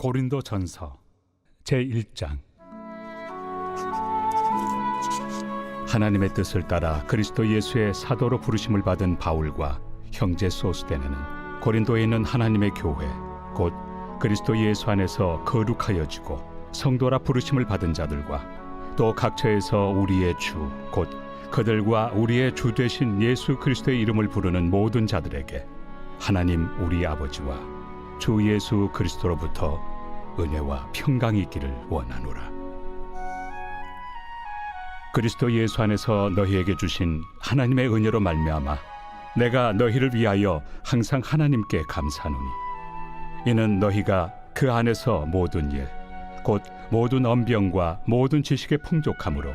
고린도전서 제1장. 하나님의 뜻을 따라 그리스도 예수의 사도로 부르심을 받은 바울과 형제 소스데네는 고린도에 있는 하나님의 교회 곧 그리스도 예수 안에서 거룩하여지고 성도라 부르심을 받은 자들과 또 각처에서 우리의 주 곧 그들과 우리의 주 되신 예수 그리스도의 이름을 부르는 모든 자들에게 하나님 우리 아버지와 주 예수 그리스도로부터 은혜와 평강이 있기를 원하노라. 그리스도 예수 안에서 너희에게 주신 하나님의 은혜로 말미암아 내가 너희를 위하여 항상 하나님께 감사하노니 이는 너희가 그 안에서 모든 일 곧 모든 언병과 모든 지식의 풍족함으로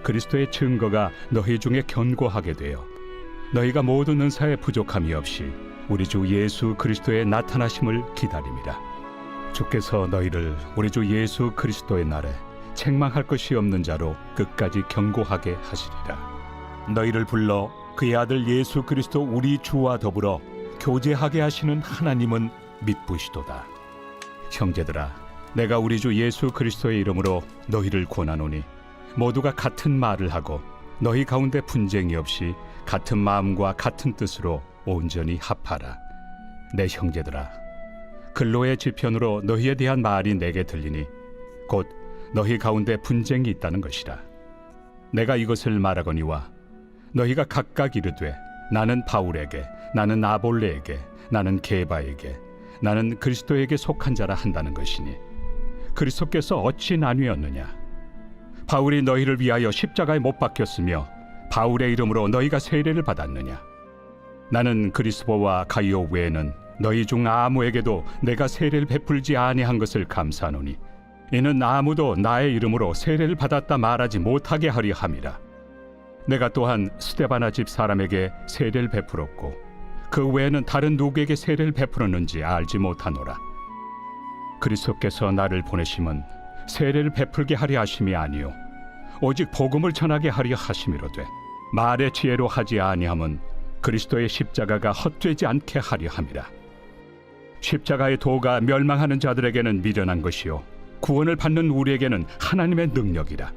그리스도의 증거가 너희 중에 견고하게 되어 너희가 모든 은사에 부족함이 없이 우리 주 예수 그리스도의 나타나심을 기다림이라. 주께서 너희를 우리 주 예수 그리스도의 날에 책망할 것이 없는 자로 끝까지 견고하게 하시리라. 너희를 불러 그의 아들 예수 그리스도 우리 주와 더불어 교제하게 하시는 하나님은 믿부시도다. 형제들아, 내가 우리 주 예수 그리스도의 이름으로 너희를 권하노니 모두가 같은 말을 하고 너희 가운데 분쟁이 없이 같은 마음과 같은 뜻으로 온전히 합하라. 내 형제들아, 근로의 지편으로 너희에 대한 말이 내게 들리니 곧 너희 가운데 분쟁이 있다는 것이라. 내가 이것을 말하거니와 너희가 각각 이르되 나는 바울에게, 나는 아볼레에게, 나는 게바에게, 나는 그리스도에게 속한 자라 한다는 것이니 그리스도께서 어찌 나뉘었느냐? 바울이 너희를 위하여 십자가에 못 박혔으며 바울의 이름으로 너희가 세례를 받았느냐? 나는 그리스도와 가이오 외에는 너희 중 아무에게도 내가 세례를 베풀지 아니한 것을 감사하노니 이는 아무도 나의 이름으로 세례를 받았다 말하지 못하게 하려 함이라. 내가 또한 스데바나 집 사람에게 세례를 베풀었고 그 외에는 다른 누구에게 세례를 베풀었는지 알지 못하노라. 그리스도께서 나를 보내심은 세례를 베풀게 하려 하심이 아니요 오직 복음을 전하게 하려 하심이로되 말의 지혜로 하지 아니함은 그리스도의 십자가가 헛되지 않게 하려 함이라. 십자가의 도가 멸망하는 자들에게는 미련한 것이요 구원을 받는 우리에게는 하나님의 능력이라.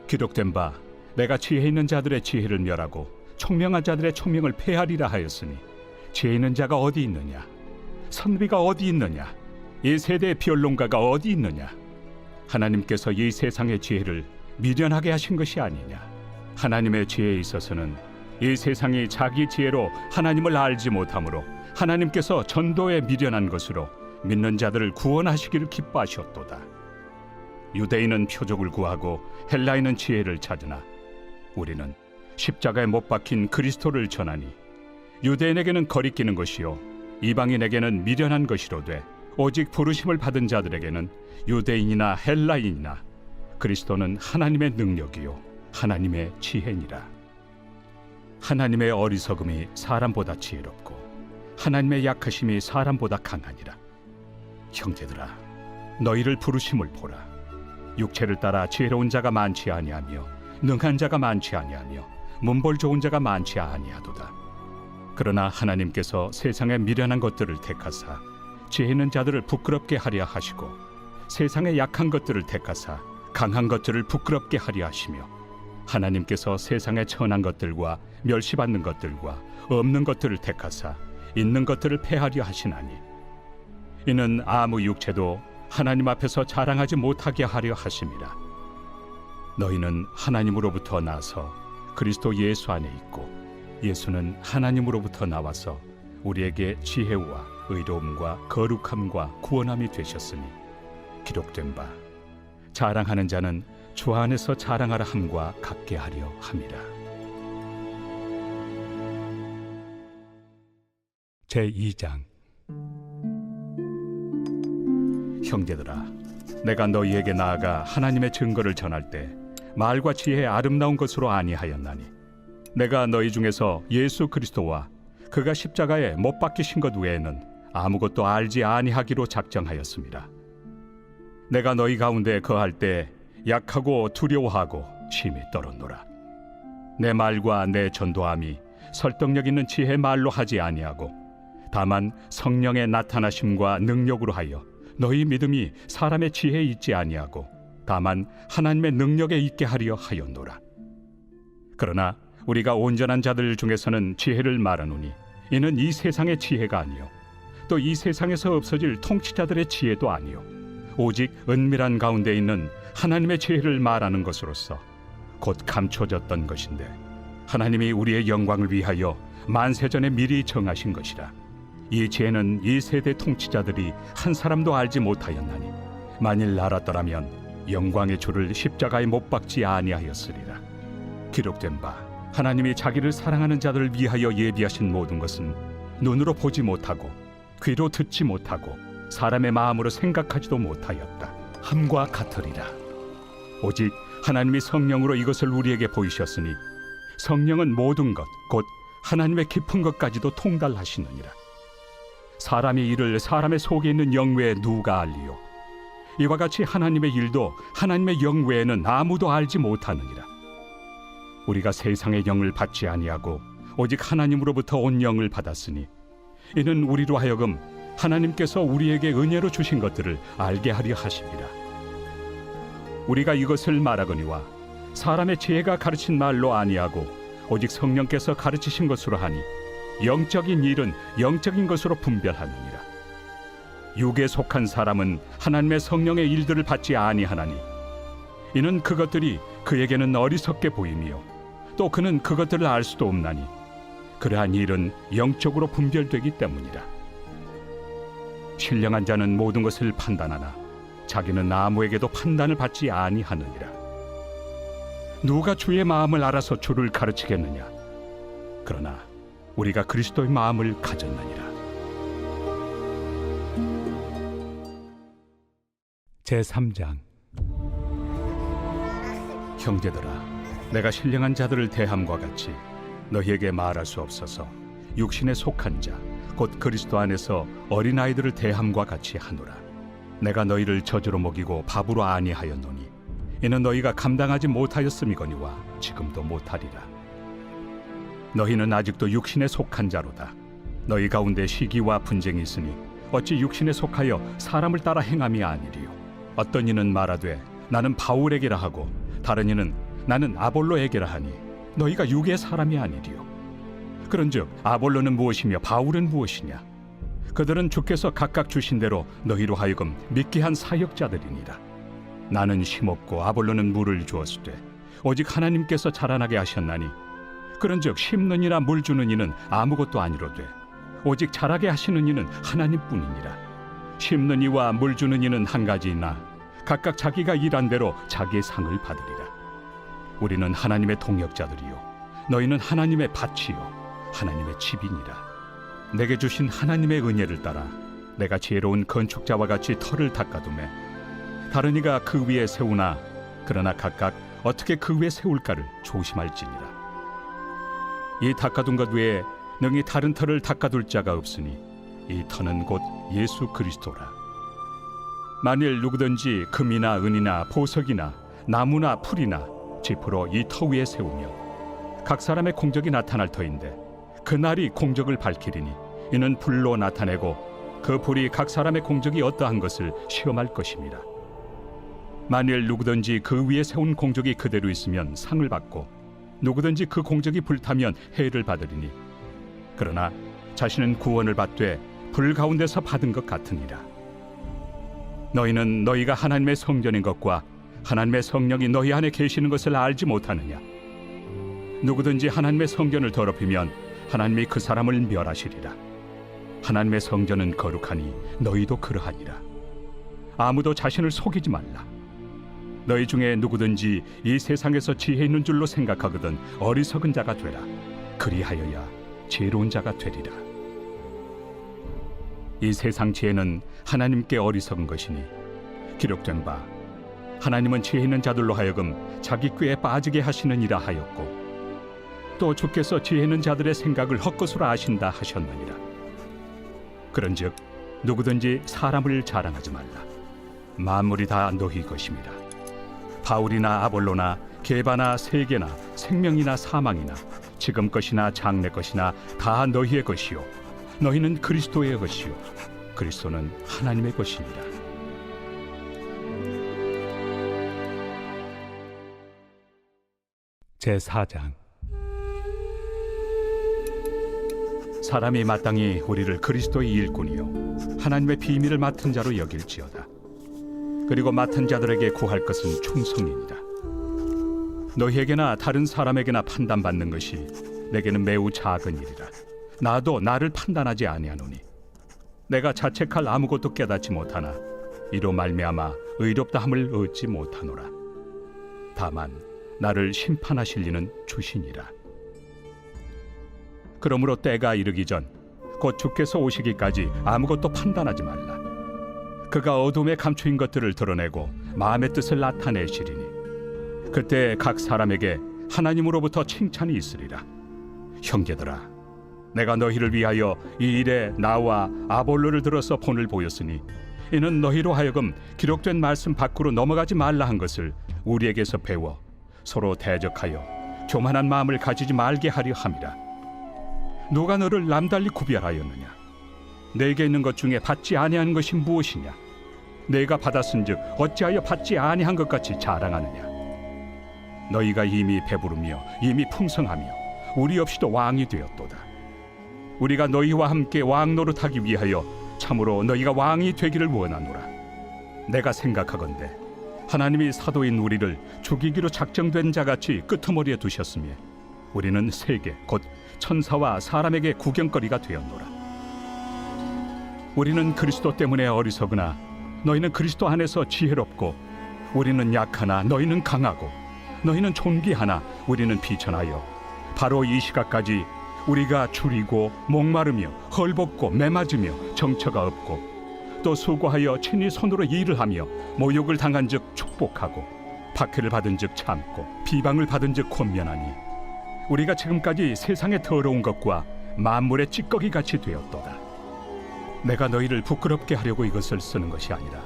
기록된 바 내가 지혜 있는 자들의 지혜를 멸하고 총명한 자들의 총명을 폐하리라 하였으니 지혜 있는 자가 어디 있느냐? 선비가 어디 있느냐? 이 세대의 변론가가 어디 있느냐? 하나님께서 이 세상의 지혜를 미련하게 하신 것이 아니냐? 하나님의 지혜에 있어서는 이 세상이 자기 지혜로 하나님을 알지 못하므로 하나님께서 전도에 미련한 것으로 믿는 자들을 구원하시기를 기뻐하셨도다. 유대인은 표적을 구하고 헬라인은 지혜를 찾으나 우리는 십자가에 못 박힌 그리스도를 전하니 유대인에게는 거리끼는 것이요 이방인에게는 미련한 것이로되 오직 부르심을 받은 자들에게는 유대인이나 헬라인이나 그리스도는 하나님의 능력이요 하나님의 지혜니라. 하나님의 어리석음이 사람보다 지혜롭고 하나님의 약하심이 사람보다 강하니라. 형제들아, 너희를 부르심을 보라. 육체를 따라 지혜로운 자가 많지 아니하며 능한 자가 많지 아니하며 문벌 좋은 자가 많지 아니하도다. 그러나 하나님께서 세상의 미련한 것들을 택하사 지혜 있는 자들을 부끄럽게 하려 하시고 세상의 약한 것들을 택하사 강한 것들을 부끄럽게 하려 하시며 하나님께서 세상의 천한 것들과 멸시받는 것들과 없는 것들을 택하사 있는 것들을 폐하려 하시나니 이는 아무 육체도 하나님 앞에서 자랑하지 못하게 하려 하심이라. 너희는 하나님으로부터 나서 그리스도 예수 안에 있고 예수는 하나님으로부터 나와서 우리에게 지혜와 의로움과 거룩함과 구원함이 되셨으니 기록된 바 자랑하는 자는 주 안에서 자랑하라 함과 같게 하려 함이라. 제2장. 형제들아, 내가 너희에게 나아가 하나님의 증거를 전할 때 말과 지혜의 아름다운 것으로 아니하였나니 내가 너희 중에서 예수 그리스도와 그가 십자가에 못 박히신 것 외에는 아무것도 알지 아니하기로 작정하였습니다. 내가 너희 가운데 거할 때 약하고 두려워하고 심히 떨었노라. 내 말과 내 전도함이 설득력 있는 지혜 말로 하지 아니하고 다만 성령의 나타나심과 능력으로 하여 너희 믿음이 사람의 지혜에 있지 아니하고 다만 하나님의 능력에 있게 하려 하였노라. 그러나 우리가 온전한 자들 중에서는 지혜를 말하노니 이는 이 세상의 지혜가 아니요 또 이 세상에서 없어질 통치자들의 지혜도 아니요 오직 은밀한 가운데 있는 하나님의 지혜를 말하는 것으로서 곧 감춰졌던 것인데 하나님이 우리의 영광을 위하여 만세전에 미리 정하신 것이라. 이 지혜는 이 세대 통치자들이 한 사람도 알지 못하였나니 만일 알았더라면 영광의 주를 십자가에 못 박지 아니하였으리라. 기록된 바 하나님이 자기를 사랑하는 자들을 위하여 예비하신 모든 것은 눈으로 보지 못하고 귀로 듣지 못하고 사람의 마음으로 생각하지도 못하였다 함과 같으리라. 오직 하나님이 성령으로 이것을 우리에게 보이셨으니 성령은 모든 것 곧 하나님의 깊은 것까지도 통달하시느니라. 사람의 일을 사람의 속에 있는 영 외에 누가 알리요? 이와 같이 하나님의 일도 하나님의 영 외에는 아무도 알지 못하느니라. 우리가 세상의 영을 받지 아니하고 오직 하나님으로부터 온 영을 받았으니 이는 우리로 하여금 하나님께서 우리에게 은혜로 주신 것들을 알게 하려 하심이라. 우리가 이것을 말하거니와 사람의 지혜가 가르친 말로 아니하고 오직 성령께서 가르치신 것으로 하니 영적인 일은 영적인 것으로 분별하느니라. 육에 속한 사람은 하나님의 성령의 일들을 받지 아니하나니 이는 그것들이 그에게는 어리석게 보이며 또 그는 그것들을 알 수도 없나니 그러한 일은 영적으로 분별되기 때문이라. 신령한 자는 모든 것을 판단하나 자기는 아무에게도 판단을 받지 아니하느니라. 누가 주의 마음을 알아서 주를 가르치겠느냐? 그러나 우리가 그리스도의 마음을 가졌느니라. 제3장. 형제들아, 내가 신령한 자들을 대함과 같이 너희에게 말할 수 없어서 육신에 속한 자 곧 그리스도 안에서 어린아이들을 대함과 같이 하노라. 내가 너희를 저주로 먹이고 밥으로 아니하였노니 이는 너희가 감당하지 못하였음이거니와 지금도 못하리라. 너희는 아직도 육신에 속한 자로다. 너희 가운데 시기와 분쟁이 있으니 어찌 육신에 속하여 사람을 따라 행함이 아니리요. 어떤 이는 말하되 나는 바울에게라 하고 다른 이는 나는 아볼로에게라 하니 너희가 육의 사람이 아니리요. 그런즉 아볼로는 무엇이며 바울은 무엇이냐? 그들은 주께서 각각 주신 대로 너희로 하여금 믿게 한 사역자들이니라. 나는 심었고 아볼로는 물을 주었으되 오직 하나님께서 자라나게 하셨나니 그런즉 심는 이나 물 주는 이는 아무것도 아니로되 오직 자라게 하시는 이는 하나님뿐이니라. 심는 이와 물 주는 이는 한 가지이나 각각 자기가 일한 대로 자기의 상을 받으리라. 우리는 하나님의 동역자들이요 너희는 하나님의 밭이요 하나님의 집이니라. 내게 주신 하나님의 은혜를 따라 내가 지혜로운 건축자와 같이 터를 닦아두매 다른 이가 그 위에 세우나 그러나 각각 어떻게 그 위에 세울까를 조심할지니라. 이 닦아둔 것 외에 능히 다른 터를 닦아둘 자가 없으니 이 터는 곧 예수 그리스도라. 만일 누구든지 금이나 은이나 보석이나 나무나 풀이나 지프로 이 터 위에 세우면 각 사람의 공적이 나타날 터인데 그날이 공적을 밝히리니 이는 불로 나타내고 그 불이 각 사람의 공적이 어떠한 것을 시험할 것입니다. 만일 누구든지 그 위에 세운 공적이 그대로 있으면 상을 받고 누구든지 그 공적이 불타면 해를 받으리니 그러나 자신은 구원을 받되 불 가운데서 받은 것 같으니라. 너희는 너희가 하나님의 성전인 것과 하나님의 성령이 너희 안에 계시는 것을 알지 못하느냐? 누구든지 하나님의 성전을 더럽히면 하나님이 그 사람을 멸하시리라. 하나님의 성전은 거룩하니 너희도 그러하니라. 아무도 자신을 속이지 말라. 너희 중에 누구든지 이 세상에서 지혜 있는 줄로 생각하거든 어리석은 자가 되라. 그리하여야 지혜로운 자가 되리라. 이 세상 지혜는 하나님께 어리석은 것이니 기록된 바 하나님은 지혜 있는 자들로 하여금 자기 꾀에 빠지게 하시느니라 하였고 또 주께서 지혜 있는 자들의 생각을 헛것으로 아신다 하셨느니라. 그런즉 누구든지 사람을 자랑하지 말라. 만물이 다 너희 것입니다. 바울이나 아볼로나 게바나 세계나 생명이나 사망이나 지금 것이나 장래 것이나 다 너희의 것이요 너희는 그리스도의 것이요 그리스도는 하나님의 것이니라. 제4장. 사람이 마땅히 우리를 그리스도의 일꾼이요 하나님의 비밀을 맡은 자로 여길지어다. 그리고 맡은 자들에게 구할 것은 충성이니라. 너희에게나 다른 사람에게나 판단받는 것이 내게는 매우 작은 일이라. 나도 나를 판단하지 아니하노니 내가 자책할 아무것도 깨닫지 못하나 이로 말미암아 의롭다함을 얻지 못하노라. 다만 나를 심판하실 이는 주시니라. 그러므로 때가 이르기 전 곧 주께서 오시기까지 아무것도 판단하지 말라. 그가 어둠에 감추인 것들을 드러내고 마음의 뜻을 나타내시리니 그때 각 사람에게 하나님으로부터 칭찬이 있으리라. 형제들아, 내가 너희를 위하여 이 일에 나와 아볼로를 들어서 본을 보였으니 이는 너희로 하여금 기록된 말씀 밖으로 넘어가지 말라 한 것을 우리에게서 배워 서로 대적하여 교만한 마음을 가지지 말게 하려 함이라. 누가 너를 남달리 구별하였느냐? 내게 있는 것 중에 받지 아니한 것이 무엇이냐? 내가 받았은즉 어찌하여 받지 아니한 것 같이 자랑하느냐? 너희가 이미 배부르며 이미 풍성하며 우리 없이도 왕이 되었도다. 우리가 너희와 함께 왕 노릇하기 위하여 참으로 너희가 왕이 되기를 원하노라. 내가 생각하건대 하나님이 사도인 우리를 죽이기로 작정된 자같이 끄트머리에 두셨으며 우리는 세계 곧 천사와 사람에게 구경거리가 되었노라. 우리는 그리스도 때문에 어리석으나 너희는 그리스도 안에서 지혜롭고 우리는 약하나 너희는 강하고 너희는 존귀하나 우리는 비천하여 바로 이 시각까지 우리가 줄이고 목마르며 헐벗고 매맞으며 정처가 없고 또 수고하여 친히 손으로 일을 하며 모욕을 당한 즉 축복하고 박해를 받은 즉 참고 비방을 받은 즉 권면하니 우리가 지금까지 세상의 더러운 것과 만물의 찌꺼기 같이 되었도다. 내가 너희를 부끄럽게 하려고 이것을 쓰는 것이 아니라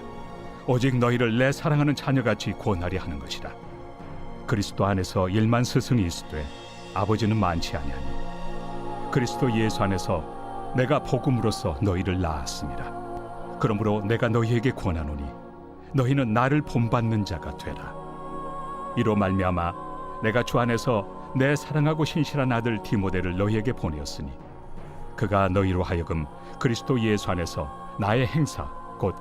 오직 너희를 내 사랑하는 자녀같이 권하려 하는 것이라. 그리스도 안에서 1만 스승이 있으되 아버지는 많지 아니하니 그리스도 예수 안에서 내가 복음으로써 너희를 낳았습니다. 그러므로 내가 너희에게 권하노니 너희는 나를 본받는 자가 되라. 이로 말미암아 내가 주 안에서 내 사랑하고 신실한 아들 디모데를 너희에게 보내었으니 그가 너희로 하여금 그리스도 예수 안에서 나의 행사 곧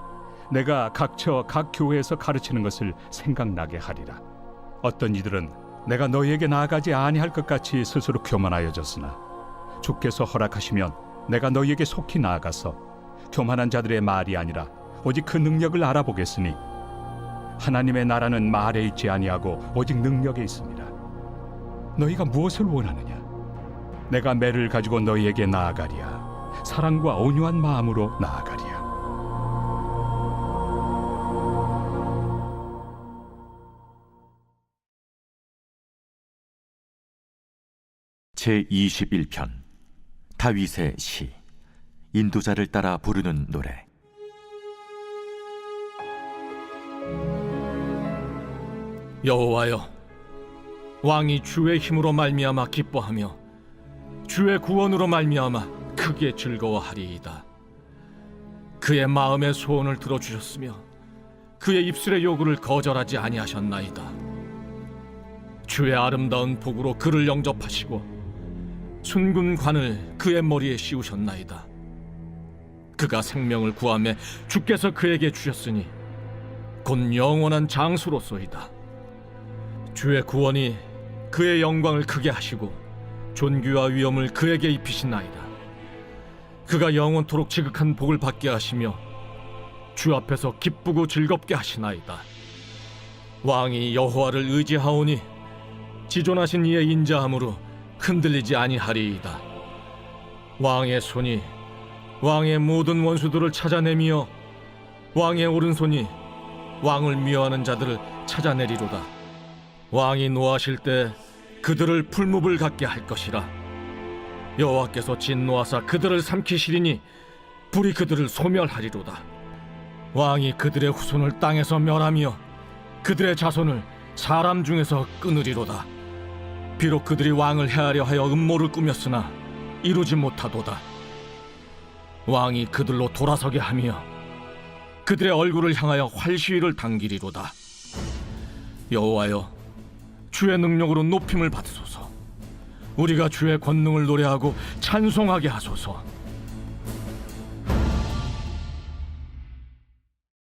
내가 각처 각 교회에서 가르치는 것을 생각나게 하리라. 어떤 이들은 내가 너희에게 나아가지 아니할 것 같이 스스로 교만하여졌으나 주께서 허락하시면 내가 너희에게 속히 나아가서 교만한 자들의 말이 아니라 오직 그 능력을 알아보겠으니 하나님의 나라는 말에 있지 아니하고 오직 능력에 있습니다. 너희가 무엇을 원하느냐? 내가 매를 가지고 너희에게 나아가리야. 사랑과 온유한 마음으로 나아가리야. 제21편 다윗의 시. 인도자를 따라 부르는 노래. 여호와여, 왕이 주의 힘으로 말미암아 기뻐하며 주의 구원으로 말미암아 크게 즐거워하리이다. 그의 마음의 소원을 들어주셨으며 그의 입술의 요구를 거절하지 아니하셨나이다. 주의 아름다운 복으로 그를 영접하시고 순군 관을 그의 머리에 씌우셨나이다. 그가 생명을 구하며 주께서 그에게 주셨으니 곧 영원한 장수로소이다. 주의 구원이 그의 영광을 크게 하시고 존귀와 위엄을 그에게 입히시나이다. 그가 영원토록 지극한 복을 받게 하시며 주 앞에서 기쁘고 즐겁게 하시나이다. 왕이 여호와를 의지하오니 지존하신 이의 인자함으로 흔들리지 아니하리이다. 왕의 손이 왕의 모든 원수들을 찾아내며 왕의 오른손이 왕을 미워하는 자들을 찾아내리로다. 왕이 노하실 때 그들을 풀무불 같게 할 것이라. 여호와께서 진노하사 그들을 삼키시리니 불이 그들을 소멸하리로다. 왕이 그들의 후손을 땅에서 멸하며 그들의 자손을 사람 중에서 끊으리로다. 비록 그들이 왕을 해하려 하여 음모를 꾸몄으나 이루지 못하도다. 왕이 그들로 돌아서게 하며 그들의 얼굴을 향하여 활시위를 당기리로다. 여호와여, 주의 능력으로 높임을 받으소서. 우리가 주의 권능을 노래하고 찬송하게 하소서.